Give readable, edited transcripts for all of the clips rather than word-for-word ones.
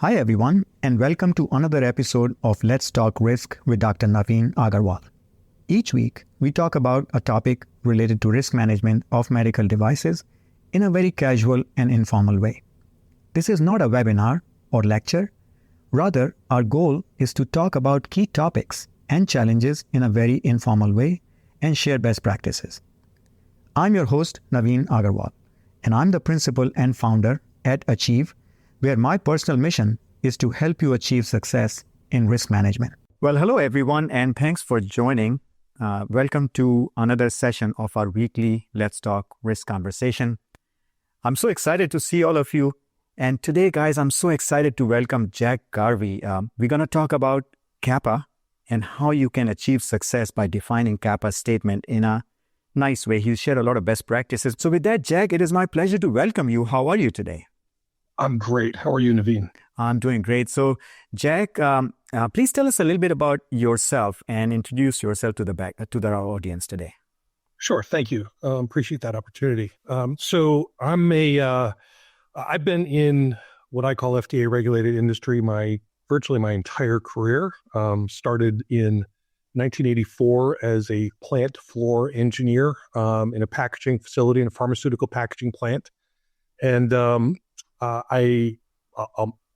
Hi everyone, and welcome to another episode of Let's Talk Risk with Dr. Naveen Agarwal. Each week, we talk about a topic related to risk management of medical devices in a very casual and informal way. This is not a webinar or lecture. Rather, our goal is to talk about key topics and challenges in a very informal way and share best practices. I'm your host, Naveen Agarwal, and I'm the principal and founder at Achieve, where my personal mission is to help you achieve success in risk management. Well, hello everyone, and thanks for joining. Welcome to another session of our weekly Let's Talk Risk conversation. I'm so excited to see all of you. And today, guys, I'm so excited to welcome Jack Garvey. We're going to talk about CAPA and how you can achieve success by defining CAPA's statement in a nice way. He'll share a lot of best practices. So with that, Jack, it is my pleasure to welcome you. How are you today? I'm great. How are you, Naveen? I'm doing great. So, Jack, please tell us a little bit about yourself and introduce yourself to our audience today. Sure. Thank you. Appreciate that opportunity. I've been in what I call FDA regulated industry virtually my entire career. Started in 1984 as a plant floor engineer in a packaging facility, in a pharmaceutical packaging plant. And I'll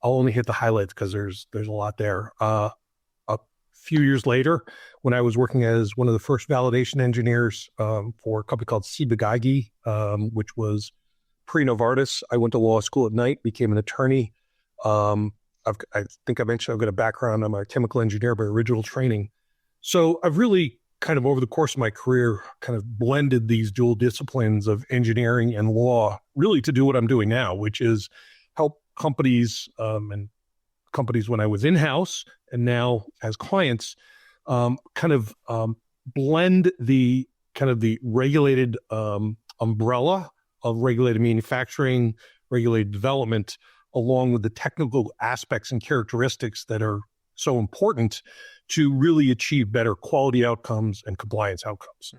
only hit the highlights because there's a lot there. A few years later, when I was working as one of the first validation engineers for a company called Ciba-Geigy, which was pre-Novartis, I went to law school at night, became an attorney. I think I mentioned I've got a background. I'm a chemical engineer by original training. So I've really kind of over the course of my career kind of blended these dual disciplines of engineering and law really to do what I'm doing now, which is help companies and companies when I was in-house and now as clients blend the regulated umbrella of regulated manufacturing, regulated development, along with the technical aspects and characteristics that are so important to really achieve better quality outcomes and compliance outcomes.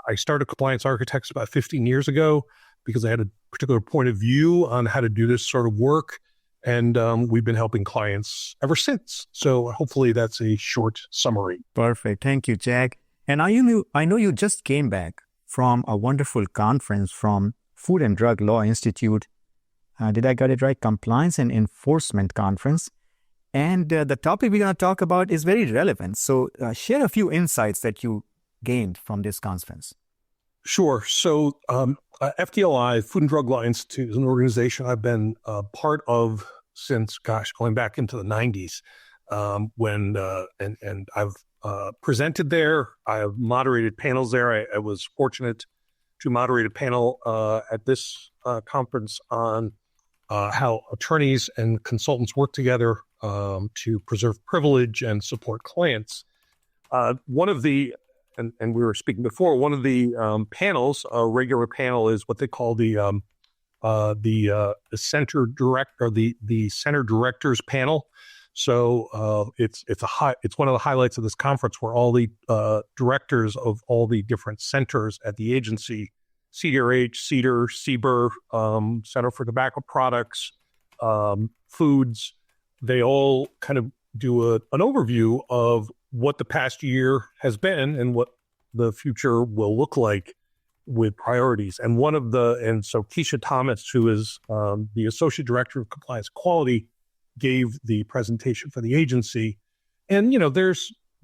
I started Compliance Architects about 15 years ago because I had a particular point of view on how to do this sort of work. And we've been helping clients ever since. So hopefully that's a short summary. Perfect. Thank you, Jack. And I know you just came back from a wonderful conference from Food and Drug Law Institute. Did I get it right? Compliance and Enforcement Conference. And the topic we're going to talk about is very relevant. So share a few insights that you gained from this conference. Sure. So FDLI, Food and Drug Law Institute, is an organization I've been part of since, going back into the 90s and I've presented there. I've moderated panels there. I was fortunate to moderate a panel at this conference on how attorneys and consultants work together to preserve privilege and support clients. One of the And we were speaking before, one of the panels, a regular panel, is what they call the center director, the center directors panel. So it's one of the highlights of this conference where all the directors of all the different centers at the agency, CDRH, CDER, CBER, Center for Tobacco Products, Foods, they all kind of do an overview of what the past year has been and what the future will look like with priorities. And so Keisha Thomas, who is the Associate Director of Compliance Quality, gave the presentation for the agency. And,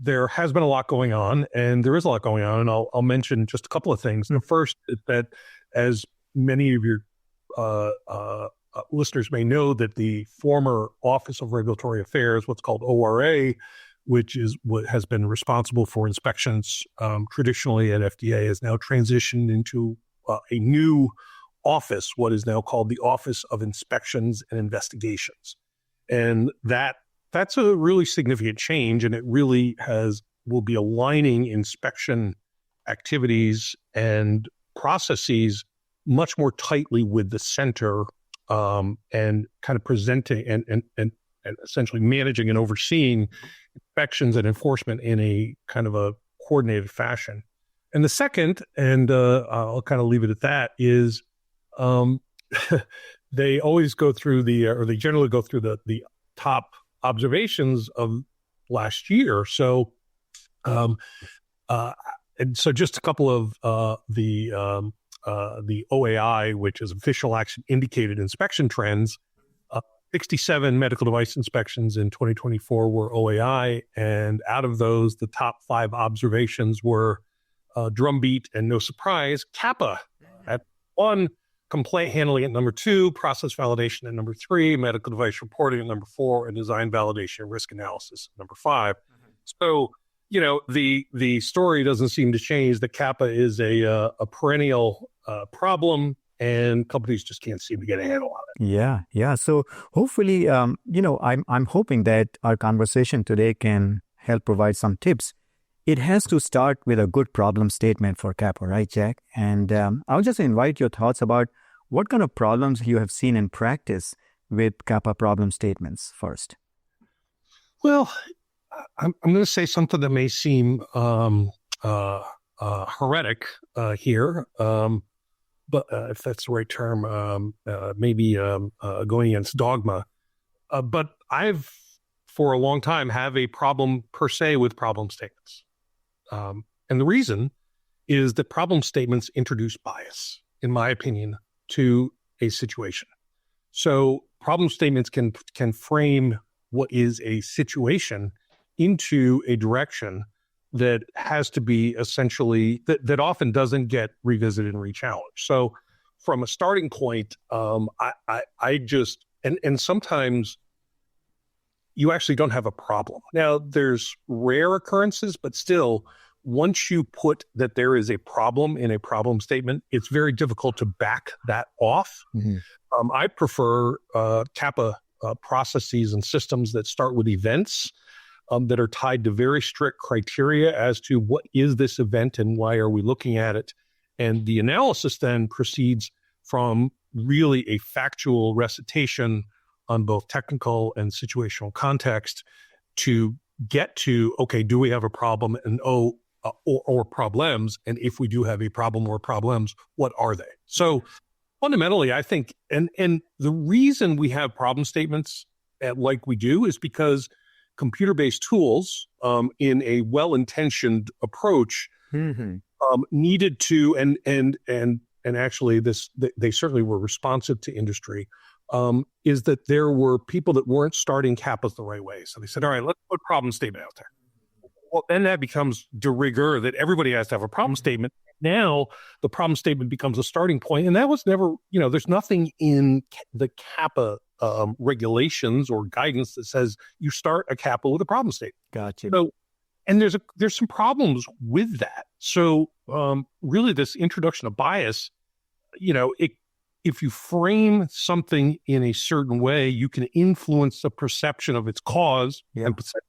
there has been a lot going on, and there is a lot going on. And I'll mention just a couple of things. The first is that, as many of your listeners may know, that the former Office of Regulatory Affairs, what's called ORA, which is what has been responsible for inspections traditionally at FDA, has now transitioned into a new office, what is now called the Office of Inspections and Investigations. And that's a really significant change, and it really will be aligning inspection activities and processes much more tightly with the center and kind of presenting and essentially managing and overseeing inspections and enforcement in a kind of a coordinated fashion. And the second, and I'll kind of leave it at that, is they always go through they generally go through the top observations of last year. So, and so just a couple of the OAI, which is official action indicated inspection trends. 67 medical device inspections in 2024 were OAI, and out of those, the top 5 observations were drumbeat and no surprise, CAPA at 1, complaint handling at number 2, process validation at number 3, medical device reporting at number 4, and design validation and risk analysis at number 5. So, the story doesn't seem to change. The CAPA is a perennial problem, and companies just can't seem to get a handle on it. Yeah. So hopefully, I'm hoping that our conversation today can help provide some tips. It has to start with a good problem statement for CAPA, right, Jack? And I'll just invite your thoughts about what kind of problems you have seen in practice with CAPA problem statements first. Well, I'm going to say something that may seem heretic here. But if that's the right term, maybe going against dogma. But I've, for a long time, have a problem per se with problem statements. And the reason is that problem statements introduce bias, in my opinion, to a situation. So problem statements can frame what is a situation into a direction that has to be essentially, that often doesn't get revisited and rechallenged. So from a starting point, I just, and sometimes you actually don't have a problem. Now, there's rare occurrences, but still, once you put that there is a problem in a problem statement, it's very difficult to back that off. Mm-hmm. I prefer CAPA processes and systems that start with events that are tied to very strict criteria as to what is this event and why are we looking at it. And the analysis then proceeds from really a factual recitation on both technical and situational context to get to, okay, do we have a problem and or problems? And if we do have a problem or problems, what are they? So fundamentally, I think, and the reason we have problem statements like we do is because computer-based tools in a well-intentioned approach needed to, and actually they certainly were responsive to industry, is that there were people that weren't starting CAPAs the right way. So they said, all right, let's put problem statement out there. Well, then that becomes de rigueur that everybody has to have a problem statement. Now the problem statement becomes a starting point, and that was never, there's nothing in the CAPA regulations or guidance that says you start a CAPA with a problem statement. Gotcha. So, and there's some problems with that. So really this introduction of bias, if you frame something in a certain way, you can influence the perception of its cause and potential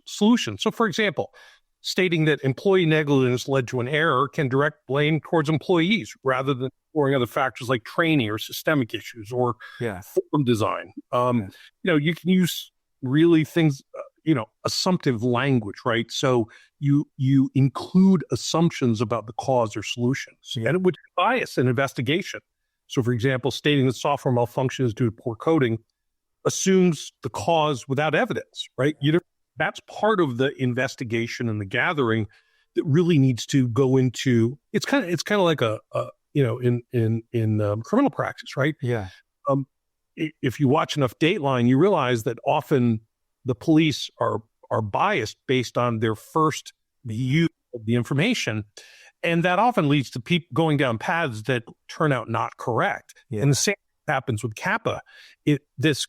solution. So for example, stating that employee negligence led to an error can direct blame towards employees rather than exploring other factors like training or systemic issues or form design. You can use really things, assumptive language, right? So you include assumptions about the cause or solutions, and it would bias an investigation. So for example, stating that software malfunction is due to poor coding assumes the cause without evidence, right? That's part of the investigation and the gathering that really needs to go into. It's kind of like in criminal practice, right? Yeah. If you watch enough Dateline, you realize that often the police are biased based on their first view of the information, and that often leads to people going down paths that turn out not correct. Yeah. And the same happens with CAPA. This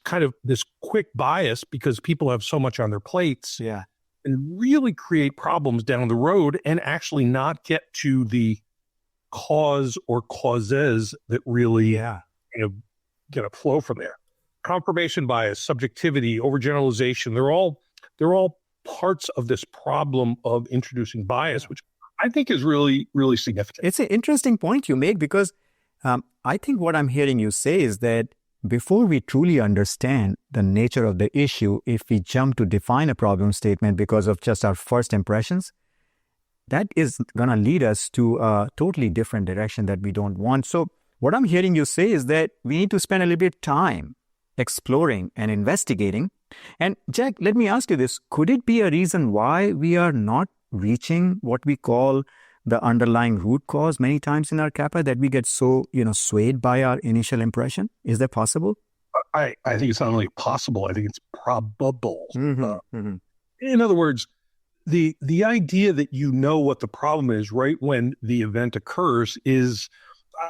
quick bias, because people have so much on their plates, and really create problems down the road and actually not get to the cause or causes that really flow from there. Confirmation bias, subjectivity, over-generalization, they're all parts of this problem of introducing bias, which I think is really, really significant. It's an interesting point you make, because I think what I'm hearing you say is that before we truly understand the nature of the issue, if we jump to define a problem statement because of just our first impressions, that is going to lead us to a totally different direction that we don't want. So what I'm hearing you say is that we need to spend a little bit of time exploring and investigating. And Jack, let me ask you this. Could it be a reason why we are not reaching what we call the underlying root cause many times in our CAPA, that we get so, swayed by our initial impression? Is that possible? I think it's not only possible, I think it's probable. Mm-hmm. In other words, the idea that you know what the problem is right when the event occurs is,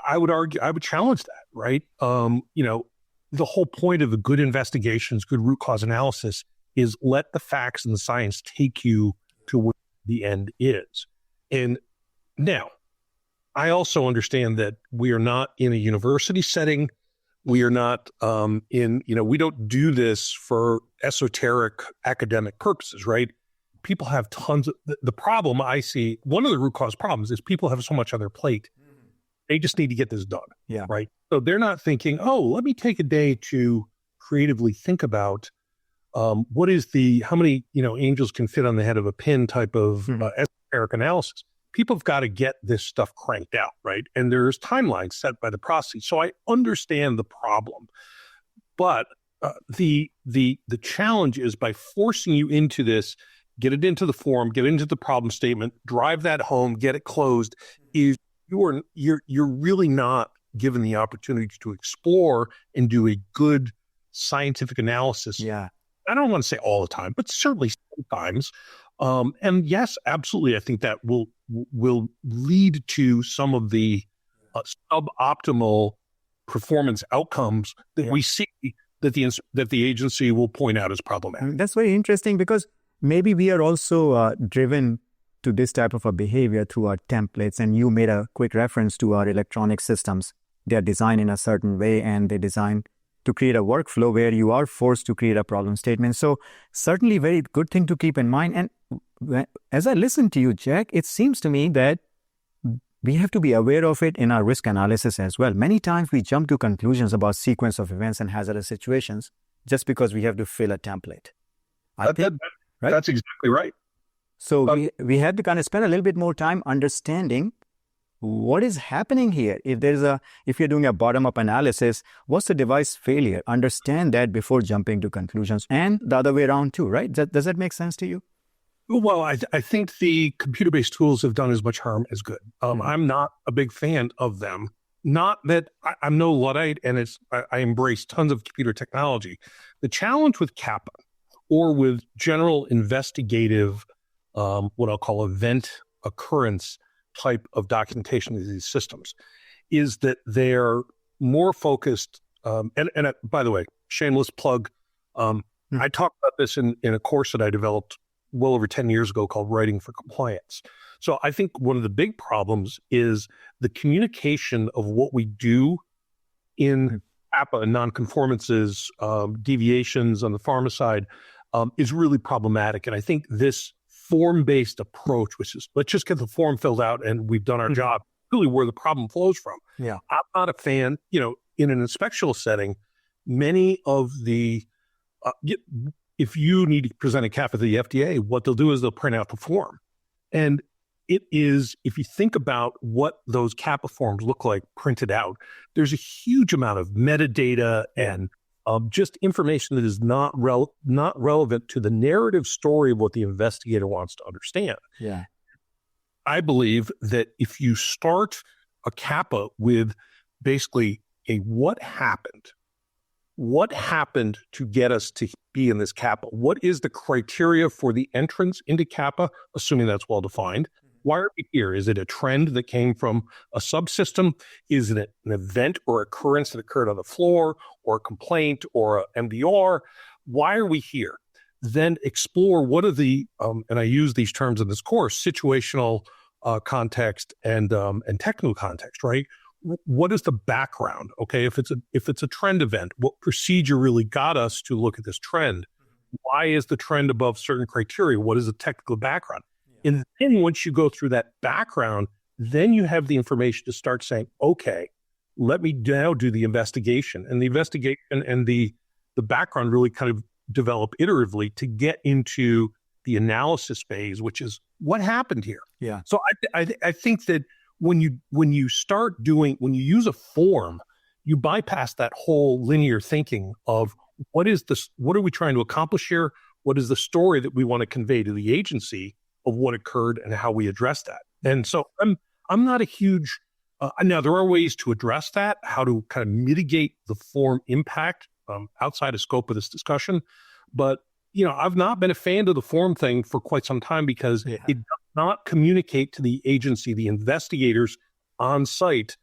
I would argue, I would challenge that, right? The whole point of a good investigations, good root cause analysis is let the facts and the science take you to where the end is. And now, I also understand that we are not in a university setting. We are not we don't do this for esoteric academic purposes, right? People have tons of, the problem I see, one of the root cause problems is people have so much on their plate. They just need to get this done. Yeah. Right. So they're not thinking, let me take a day to creatively think about what is how many, angels can fit on the head of a pin type of esoteric analysis. People have got to get this stuff cranked out, right? And there's timelines set by the process. So I understand the problem, but the challenge is by forcing you into this, get it into the form, get into the problem statement, drive that home, get it closed, is you're really not given the opportunity to explore and do a good scientific analysis. Yeah. I don't want to say all the time, but certainly sometimes. And yes, absolutely. I think that will lead to some of the suboptimal performance outcomes that we see that the agency will point out as problematic. That's very interesting, because maybe we are also driven to this type of a behavior through our templates. And you made a quick reference to our electronic systems. They are designed in a certain way, and they design to create a workflow where you are forced to create a problem statement. So certainly very good thing to keep in mind. And as I listen to you, Jack, it seems to me that we have to be aware of it in our risk analysis as well. Many times we jump to conclusions about sequence of events and hazardous situations just because we have to fill a template. That's exactly right. So we had to kind of spend a little bit more time understanding what is happening here. If you're doing a bottom-up analysis, what's the device failure? Understand that before jumping to conclusions, and the other way around too, right? Does that make sense to you? Well, I think the computer-based tools have done as much harm as good. I'm not a big fan of them. Not that I'm no Luddite, and I embrace tons of computer technology. The challenge with CAPA or with general investigative, what I'll call event occurrence type of documentation of these systems, is that they're more focused. And by the way, shameless plug. I talked about this in a course that I developed well over 10 years ago called Writing for Compliance. So I think one of the big problems is the communication of what we do in CAPA and nonconformances, deviations on the pharma side, is really problematic. And I think this form-based approach, which is let's just get the form filled out and we've done our job, really where the problem flows from. Yeah. I'm not a fan, in an inspectional setting, many of the, if you need to present a CAPA to the FDA, what they'll do is they'll print out the form. And it is, if you think about what those CAPA forms look like printed out, there's a huge amount of metadata and just information that is not relevant to the narrative story of what the investigator wants to understand. Yeah. I believe that if you start a CAPA with basically a what happened to get us to be in this CAPA? What is the criteria for the entrance into CAPA, assuming that's well-defined? Why are we here? Is it a trend that came from a subsystem? Is it an event or occurrence that occurred on the floor, or a complaint, or a MDR? Why are we here? Then explore what are the, and I use these terms in this course, situational context and technical context, right? What is the background? Okay, if it's a trend event, what procedure really got us to look at this trend? Why is the trend above certain criteria? What is the technical background? And then once you go through that background, then you have the information to start saying, okay, let me now do the investigation. And the investigation and the background really kind of develop iteratively to get into the analysis phase, which is what happened here. Yeah. So I think that when you use a form, you bypass that whole linear thinking of what are we trying to accomplish here? What is the story that we want to convey to the agency of what occurred and how we address that? And so I'm not a huge, now there are ways to address that, how to kind of mitigate the form impact outside of scope of this discussion. But, I've not been a fan of the form thing for quite some time because it does not communicate to the agency, the investigators on site,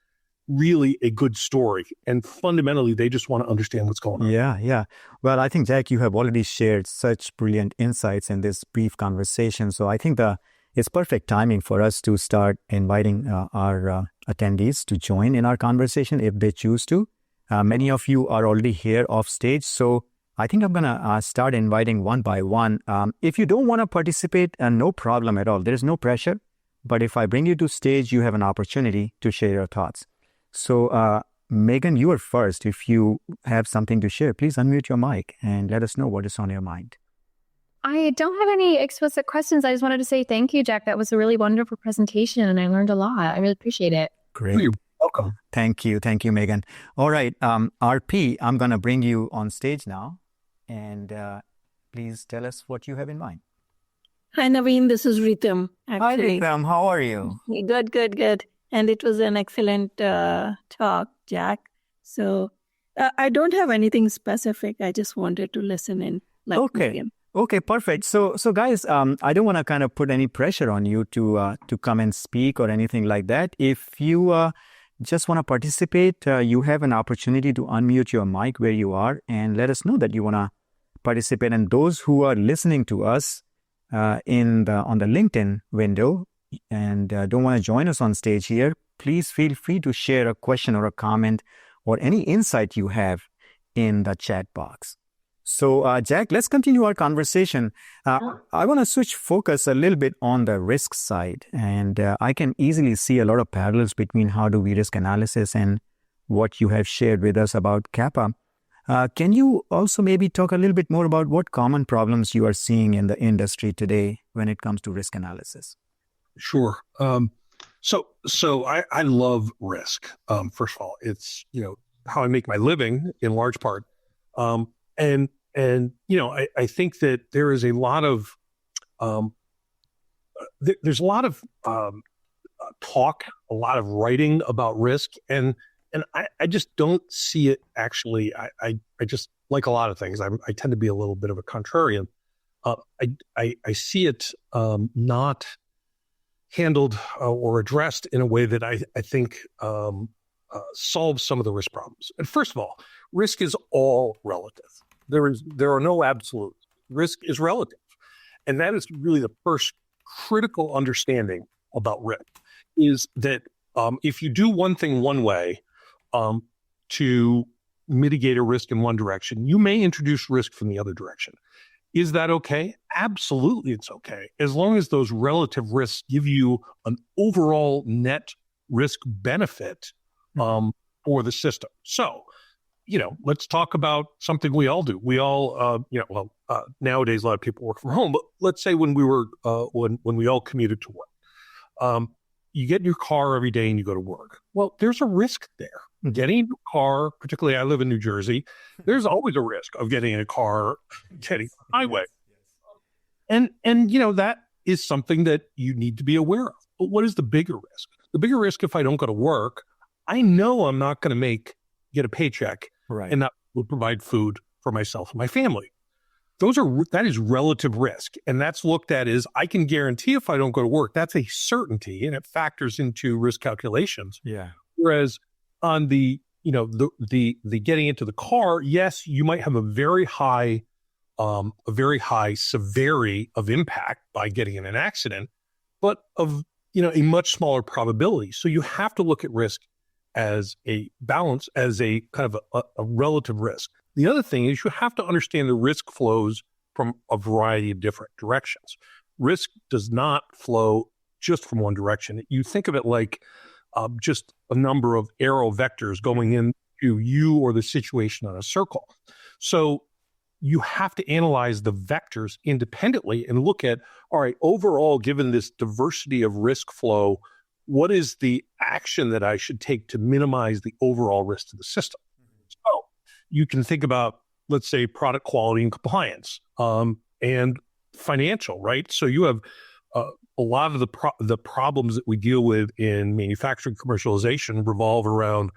really a good story. And fundamentally, they just want to understand what's going on. Yeah. Well, I think, Jack, you have already shared such brilliant insights in this brief conversation. So I think it's perfect timing for us to start inviting our attendees to join in our conversation if they choose to. Many of you are already here off stage. So I think I'm going to start inviting one by one. If you don't want to participate, no problem at all. There is no pressure. But if I bring you to stage, you have an opportunity to share your thoughts. So, Megan, you are first. If you have something to share, please unmute your mic and let us know what is on your mind. I don't have any explicit questions. I just wanted to say thank you, Jack. That was a really wonderful presentation, and I learned a lot. I really appreciate it. Great. You're welcome. Thank you, Megan. All right, RP, I'm going to bring you on stage now, and please tell us what you have in mind. Hi, Naveen. This is Ritam. Hi, Ritam. How are you? Good. And it was an excellent talk, Jack. So I don't have anything specific. I just wanted to listen in. Okay, perfect. So guys, I don't want to kind of put any pressure on you to come and speak or anything like that. If you just want to participate, you have an opportunity to unmute your mic where you are and let us know that you want to participate. And those who are listening to us on the LinkedIn window and don't want to join us on stage here, please feel free to share a question or a comment or any insight you have in the chat box. So, Jack, let's continue our conversation. I want to switch focus a little bit on the risk side. And I can easily see a lot of parallels between how do we risk analysis and what you have shared with us about CAPA. Can you also maybe talk a little bit more about what common problems you are seeing in the industry today when it comes to risk analysis? Sure. So I love risk. First of all, it's, how I make my living in large part. And I think that there is a lot of, there's a lot of talk, a lot of writing about risk. And I just don't see it actually. I just, like a lot of things, I tend to be a little bit of a contrarian. I see it not handled or addressed in a way that I think solves some of the risk problems. And first of all, risk is all relative. There are no absolutes. Risk is relative. And that is really the first critical understanding about risk, is that if you do one thing one way to mitigate a risk in one direction, you may introduce risk from the other direction. Is that okay? Absolutely, it's okay. As long as those relative risks give you an overall net risk benefit for the system. So, let's talk about something we all do. We all, nowadays a lot of people work from home, but let's say when we were, when we all commuted to work, you get in your car every day and you go to work. Well, there's a risk there. Getting in a car, particularly I live in New Jersey, there's always a risk of getting in a car, heading on the highway. And that is something that you need to be aware of. But what is the bigger risk? The bigger risk, if I don't go to work, I know I'm not going to get a paycheck, right, and that will provide food for myself and my family. That is relative risk. And that's looked at as, I can guarantee if I don't go to work, that's a certainty, and it factors into risk calculations. Yeah. Whereas on the getting into the car, yes, you might have a very high severity of impact by getting in an accident, but of, a much smaller probability. So you have to look at risk as a balance, as a kind of a relative risk. The other thing is you have to understand the risk flows from a variety of different directions. Risk does not flow just from one direction. You think of it like just a number of arrow vectors going into you or the situation on a circle. So you have to analyze the vectors independently and look at, all right, overall, given this diversity of risk flow, what is the action that I should take to minimize the overall risk to the system? So you can think about, let's say, product quality and compliance, and financial, right? So you have a lot of the problems that we deal with in manufacturing commercialization revolve around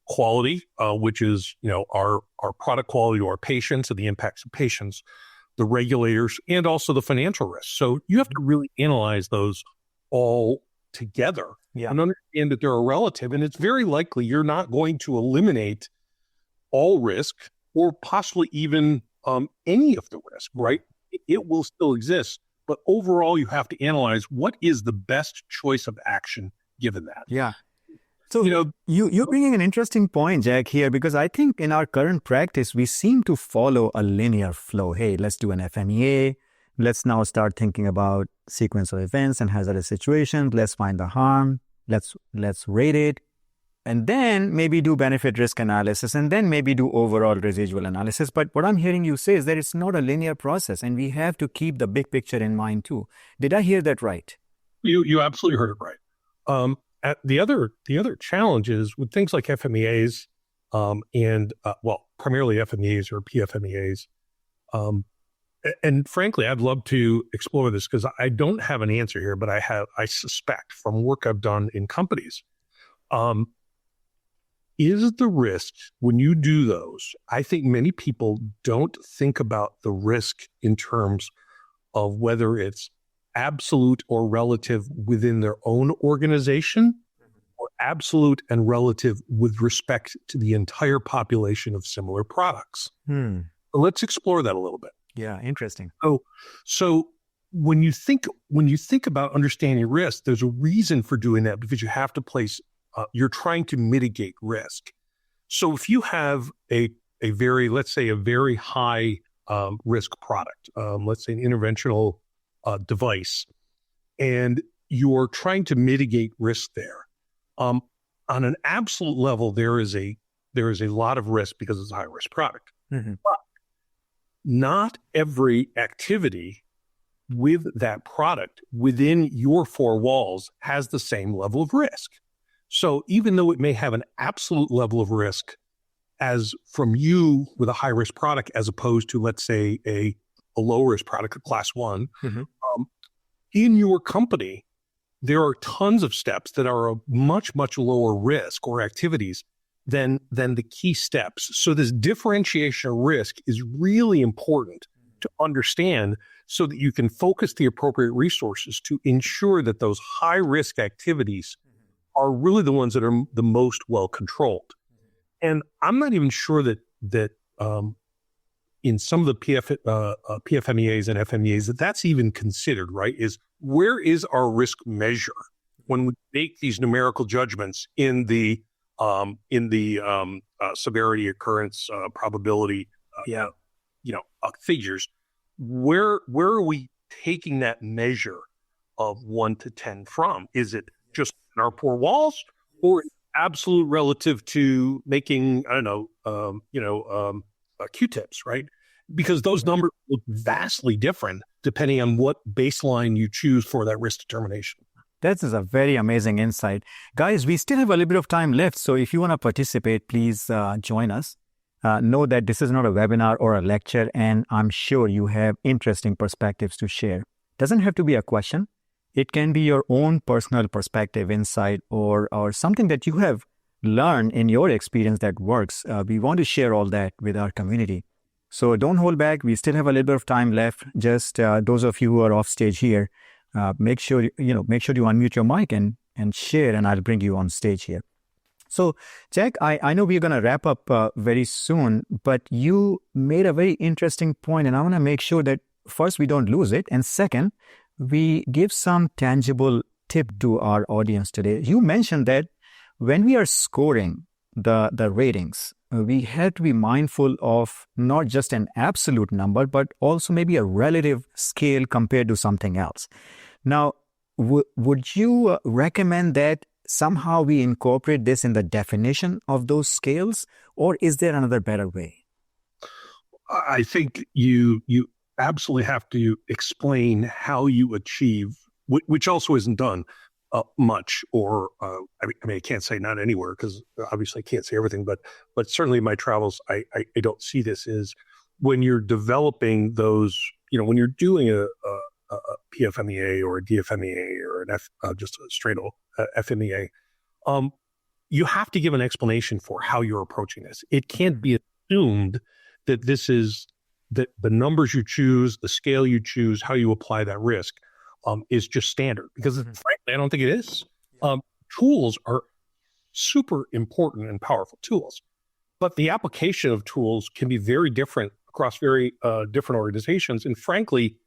quality, which is, our product quality to our patients and the impacts of patients, the regulators, and also the financial risks. So you have to really analyze those all together and understand that they're a relative. And it's very likely you're not going to eliminate all risk or possibly even any of the risk, right? It will still exist. But overall, you have to analyze what is the best choice of action given that. Yeah. So, you're bringing an interesting point, Jack, here, because I think in our current practice, we seem to follow a linear flow. Hey, let's do an FMEA. Let's now start thinking about sequence of events and hazardous situations. Let's find the harm. Let's rate it. And then maybe do benefit risk analysis, and then maybe do overall residual analysis. But what I'm hearing you say is that it's not a linear process, and we have to keep the big picture in mind too. Did I hear that right? You absolutely heard it right. The other challenge is with things like FMEAs, and primarily FMEAs or PFMEAs. And frankly, I'd love to explore this because I don't have an answer here, but I suspect from work I've done in companies, is the risk when you do those, I think many people don't think about the risk in terms of whether it's absolute or relative within their own organization or absolute and relative with respect to the entire population of similar products. Let's explore that a little bit. Yeah, interesting. So when you think about understanding risk, there's a reason for doing that because you have to place, you're trying to mitigate risk. So if you have a very high risk product, let's say an interventional device, and you're trying to mitigate risk there, on an absolute level, there is a lot of risk because it's a high risk product. Mm-hmm. But not every activity with that product within your four walls has the same level of risk. So even though it may have an absolute level of risk as from you with a high risk product, as opposed to, let's say, a low risk product, a class one, in your company, there are tons of steps that are a much, much lower risk or activities than the key steps. So this differentiation of risk is really important to understand so that you can focus the appropriate resources to ensure that those high risk activities are really the ones that are the most well controlled. And I'm not even sure that in some of the PFMEAs and FMEAs that's even considered, right? Is where is our risk measure when we make these numerical judgments in the severity, occurrence, probability, figures? Where are we taking that measure of 1 to 10 from? Is it just in our four walls, or absolute relative to making, Q-tips, right? Because those numbers look vastly different depending on what baseline you choose for that risk determination. That is a very amazing insight. Guys, we still have a little bit of time left, so if you want to participate, please join us. Know that this is not a webinar or a lecture, and I'm sure you have interesting perspectives to share. Doesn't have to be a question. It can be your own personal perspective, insight, or something that you have learned in your experience that works. We want to share all that with our community. So don't hold back. We still have a little bit of time left. Just those of you who are off stage here, make sure you unmute your mic and share, and I'll bring you on stage here. So, Jack, I know we're going to wrap up very soon, but you made a very interesting point, and I want to make sure that first we don't lose it, and second, we give some tangible tip to our audience today. You mentioned that when we are scoring the ratings, we have to be mindful of not just an absolute number, but also maybe a relative scale compared to something else. Now, would you recommend that somehow we incorporate this in the definition of those scales, or is there another better way? I think you absolutely have to explain how you achieve, which also isn't done, much, or I mean, I can't say not anywhere because obviously I can't say everything, but certainly in my travels, I don't see this, is when you're developing those, when you're doing a PFMEA or a DFMEA or just a straight old FMEA, you have to give an explanation for how you're approaching this. It can't be assumed that this is that the numbers you choose, the scale you choose, how you apply that risk is just standard, because frankly, I don't think it is. Tools are super important and powerful tools, but the application of tools can be very different across very different organizations. And frankly,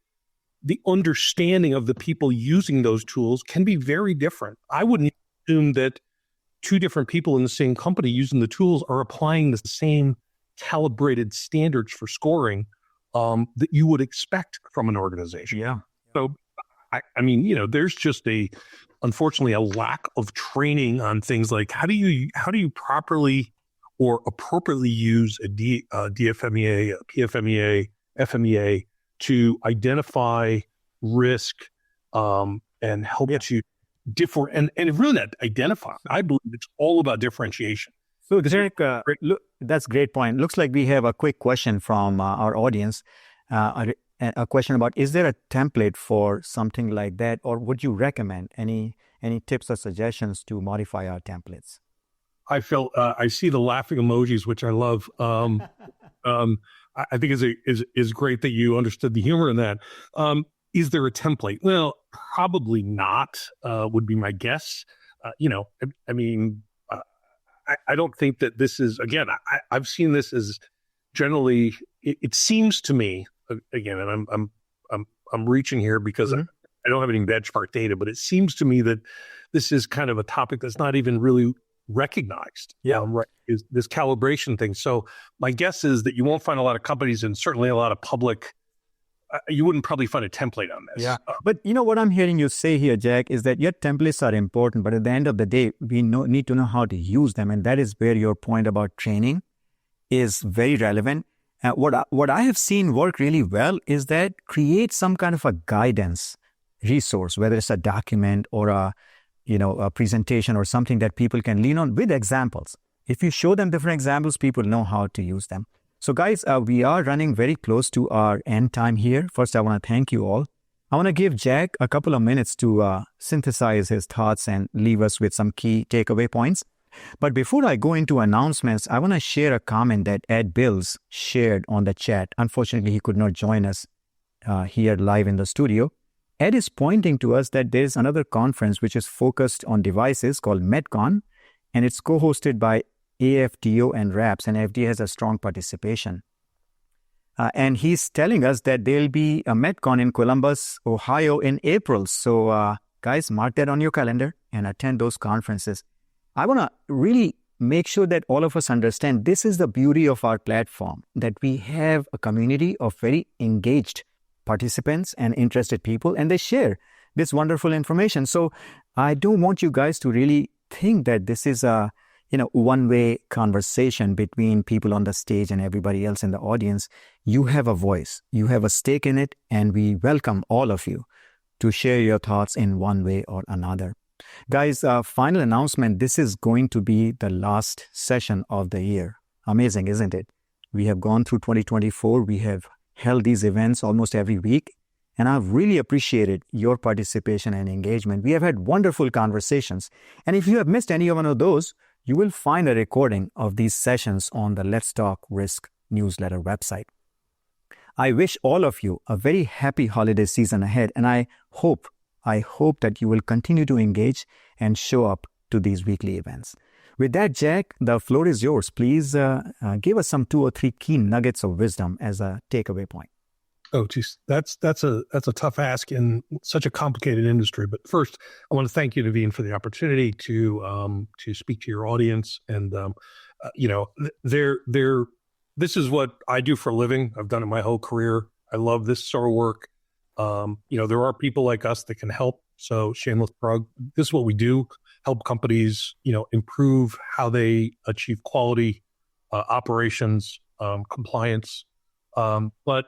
the understanding of the people using those tools can be very different. I wouldn't assume that two different people in the same company using the tools are applying the same calibrated standards for scoring that you would expect from an organization. Yeah. So, I mean, there's just unfortunately, a lack of training on things like how do you properly or appropriately use a DFMEA, a PFMEA, FMEA to identify risk and help to and really not identify. I believe it's all about differentiation. So, Jack, look, that's a great point. Looks like we have a quick question from our audience. A question about, is there a template for something like that, or would you recommend any tips or suggestions to modify our templates? I see the laughing emojis, which I love. I think is great that you understood the humor in that. Is there a template? Well, probably not, would be my guess. I mean, I don't think that this is, again, I've seen this as generally, it seems to me, again, and I'm reaching here because I don't have any benchmark data, but it seems to me that this is kind of a topic that's not even really recognized. Right, is this calibration thing. So my guess is that you won't find a lot of companies, and certainly a lot of public, you wouldn't probably find a template on this. Yeah. But what I'm hearing you say here, Jack, is that your templates are important, but at the end of the day, we need to know how to use them. And that is where your point about training is very relevant. What I have seen work really well is that create some kind of a guidance resource, whether it's a document or a presentation or something that people can lean on with examples. If you show them different examples, people know how to use them. So guys, we are running very close to our end time here. First, I want to thank you all. I want to give Jack a couple of minutes to synthesize his thoughts and leave us with some key takeaway points. But before I go into announcements, I want to share a comment that Ed Bills shared on the chat. Unfortunately, he could not join us here live in the studio. Ed is pointing to us that there is another conference which is focused on devices called MedCon, and it's co-hosted by AFDO and RAPS, and FDA has a strong participation. And he's telling us that there'll be a MedCon in Columbus, Ohio in April. So guys, mark that on your calendar and attend those conferences. I want to really make sure that all of us understand this is the beauty of our platform, that we have a community of very engaged participants and interested people, and they share this wonderful information. So I don't want you guys to really think that this is a one-way conversation between people on the stage and everybody else in the audience. You have a voice, you have a stake in it, and we welcome all of you to share your thoughts in one way or another. Guys, final announcement, this is going to be the last session of the year. Amazing, isn't it? We have gone through 2024. We have held these events almost every week, and I've really appreciated your participation and engagement. We have had wonderful conversations. And if you have missed any one of those, you will find a recording of these sessions on the Let's Talk Risk newsletter website. I wish all of you a very happy holiday season ahead, and I hope that you will continue to engage and show up to these weekly events. With that, Jack, the floor is yours. Please give us some 2 or 3 key nuggets of wisdom as a takeaway point. Oh, geez, that's a tough ask in such a complicated industry. But first, I want to thank you, Naveen, for the opportunity to speak to your audience. And this is what I do for a living. I've done it my whole career. I love this sort of work. There are people like us that can help. So shameless plug. This is what we do: help companies, improve how they achieve quality, operations, compliance. But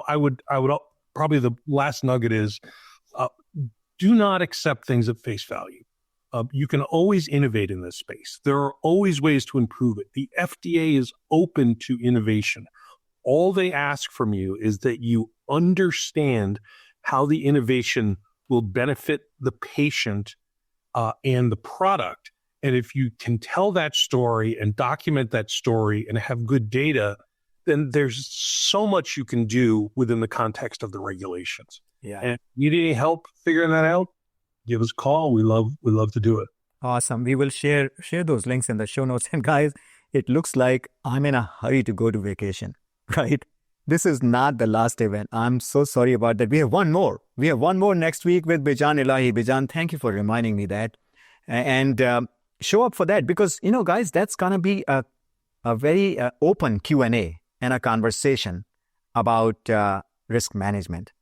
I would probably, the last nugget is do not accept things at face value. You can always innovate in this space. There are always ways to improve it. The FDA is open to innovation. All they ask from you is that you understand how the innovation will benefit the patient and the product. And if you can tell that story and document that story and have good data, then there's so much you can do within the context of the regulations. Yeah. And if you need any help figuring that out, give us a call. We love to do it. Awesome. We will share those links in the show notes. And guys, it looks like I'm in a hurry to go to vacation, right? This is not the last event. I'm so sorry about that. We have one more. We have one more next week with Bijan Elahi. Bijan, thank you for reminding me that. And show up for that because, guys, that's going to be a very open Q&A and a conversation about risk management.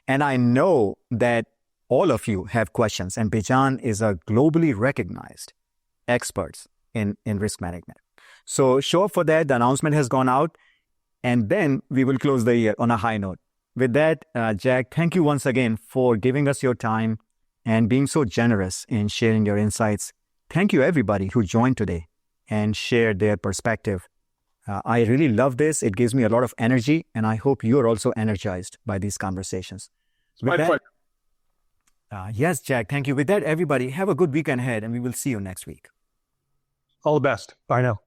And I know that all of you have questions, and Bijan is a globally recognized expert in risk management. So show up for that. The announcement has gone out, and then we will close the year on a high note. With that, Jack, thank you once again for giving us your time and being so generous in sharing your insights. Thank you, everybody who joined today and shared their perspective. I really love this. It gives me a lot of energy, and I hope you're also energized by these conversations. It's my pleasure. Yes, Jack, thank you. With that, everybody, have a good weekend ahead, and we will see you next week. All the best. Bye now.